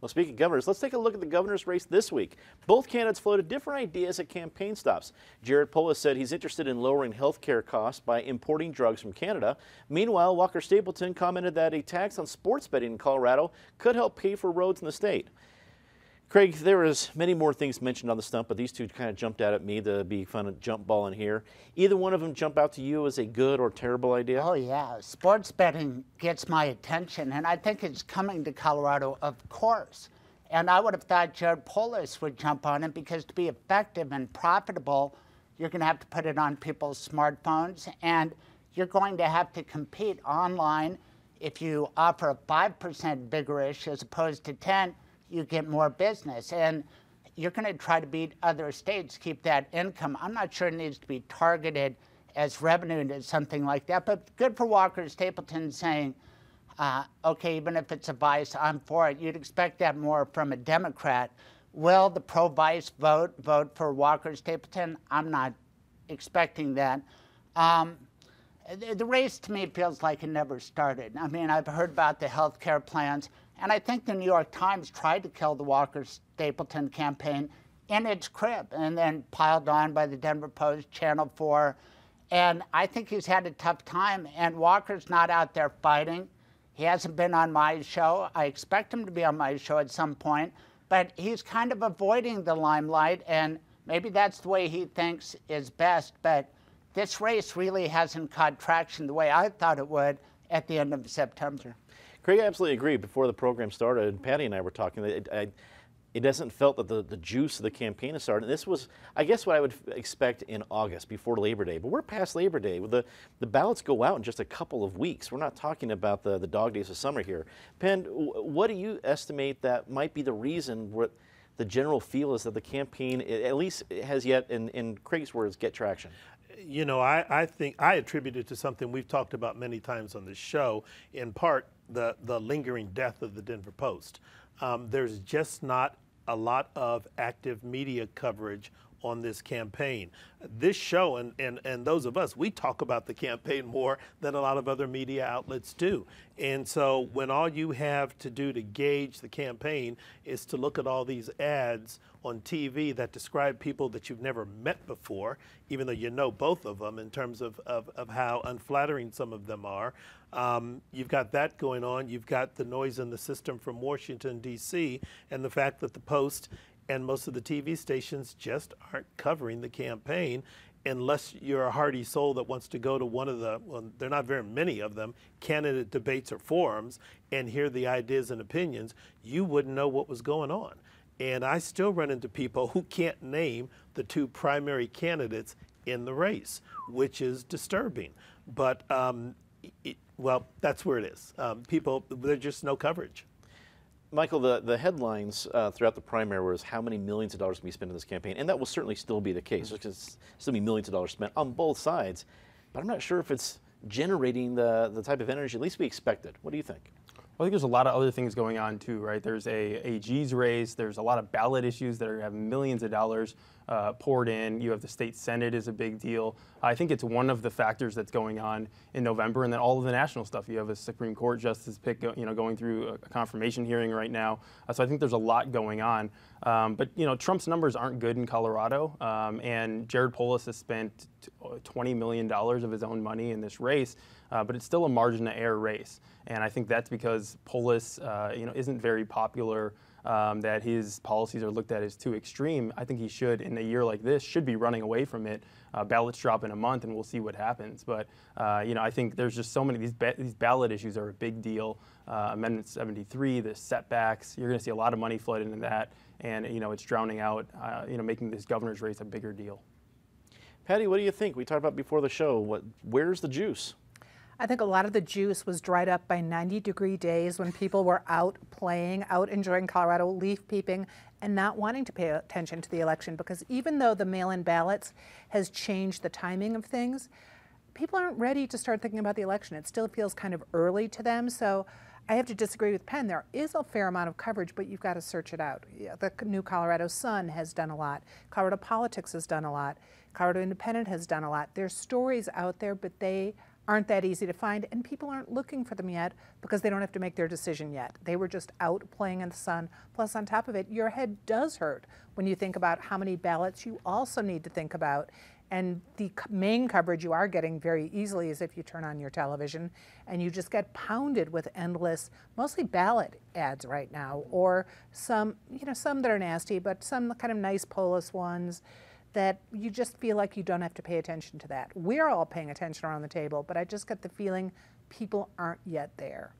Well, speaking of governors, let's take a look at the governor's race this week. Both candidates floated different ideas at campaign stops. Jared Polis said he's interested in lowering health care costs by importing drugs from Canada. Meanwhile, Walker Stapleton commented that a tax on sports betting in Colorado could help pay for roads in the state. Craig, there is many more things mentioned on the stump, but these two kind of jumped out at me to be fun to jump ball in here. Either one of them jump out to you as a good or terrible idea? Oh yeah, sports betting gets my attention, and I think it's coming to Colorado, of course. And I would have thought Jared Polis would jump on it, because to be effective and profitable, you're going to have to put it on people's smartphones, and you're going to have to compete online. If you offer a 5% vigorish as opposed to 10, you get more business, and you're going to try to beat other states, keep that income. I'm not sure it needs to be targeted as revenue to something like that, but good for Walker Stapleton saying, okay, even if it's a vice, I'm for it. You'd expect that more from a Democrat. Will the pro-vice vote for Walker Stapleton? I'm not expecting that. The race to me feels like it never started. I mean, I've heard about the health care plans, and I think the New York Times tried to kill the Walker Stapleton campaign in its crib, and then piled on by the Denver Post, Channel 4. And I think he's had a tough time, and Walker's not out there fighting. He hasn't been on my show. I expect him to be on my show at some point, but he's kind of avoiding the limelight, and maybe that's the way he thinks is best. But this race really hasn't caught traction the way I thought it would at the end of September. Craig, I absolutely agree. Before the program started, and Patty and I were talking, it doesn't felt that the juice of the campaign has started. And this was, I guess, what I would expect in August, before Labor Day. But we're past Labor Day. The ballots go out in just a couple of weeks. We're not talking about the dog days of summer here. Penn, what do you estimate that might be the reason what the general feel is that the campaign, at least has yet, in Craig's words, get traction? You know, I think I attribute it to something we've talked about many times on this show, in part the lingering death of the Denver Post. There's just not a lot of active media coverage on this campaign. This show and those of us, we talk about the campaign more than a lot of other media outlets do. And so when all you have to do to gauge the campaign is to look at all these ads on TV that describe people that you've never met before, even though you know both of them in terms of how unflattering some of them are. You've got that going on. You've got the noise in the system from Washington, D.C., and the fact that the Post and most of the TV stations just aren't covering the campaign unless you're a hardy soul that wants to go to one of the, well, there are not very many of them, candidate debates or forums and hear the ideas and opinions. You wouldn't know what was going on. And I still run into people who can't name the two primary candidates in the race, which is disturbing. But, well, that's where it is. People, there's just no coverage. Michael, the headlines throughout the primary was how many millions of dollars can be spent in this campaign, and that will certainly still be the case. There's still be millions of dollars spent on both sides, but I'm not sure if it's generating the type of energy at least we expected. What do you think? Well, I think there's a lot of other things going on too, right? There's a AG's race. There's a lot of ballot issues that have millions of dollars poured in. You have the state Senate is a big deal. I think it's one of the factors that's going on in November, and then all of the national stuff. You have a Supreme Court justice pick, going through a confirmation hearing right now. So I think there's a lot going on. But Trump's numbers aren't good in Colorado, and Jared Polis has spent $20 million of his own money in this race, but it's still a margin to error race. And I think that's because Polis, isn't very popular. That his policies are looked at as too extreme. I think he should, in a year like this, should be running away from it. Ballots drop in a month, and we'll see what happens. But I think there's just so many. These ballot issues are a big deal. Amendment 73, the setbacks. You're going to see a lot of money flood into that, and it's drowning out. Making this governor's race a bigger deal. Patty, what do you think? We talked about before the show. Where's the juice? I think a lot of the juice was dried up by 90-degree days when people were out playing, out enjoying Colorado, leaf peeping, and not wanting to pay attention to the election, because even though the mail-in ballots has changed the timing of things, people aren't ready to start thinking about the election. It still feels kind of early to them. So I have to disagree with Penn. There is a fair amount of coverage, but you've got to search it out. The New Colorado Sun has done a lot. Colorado Politics has done a lot. Colorado Independent has done a lot. There's stories out there, but they aren't that easy to find, and people aren't looking for them yet because they don't have to make their decision yet. They were just out playing in the sun. Plus, on top of it, your head does hurt when you think about how many ballots you also need to think about. And the main coverage you are getting very easily is if you turn on your television and you just get pounded with endless, mostly ballot ads right now, or some, some that are nasty, but some kind of nice Polis ones that you just feel like you don't have to pay attention to that. We're all paying attention around the table, but I just get the feeling people aren't yet there.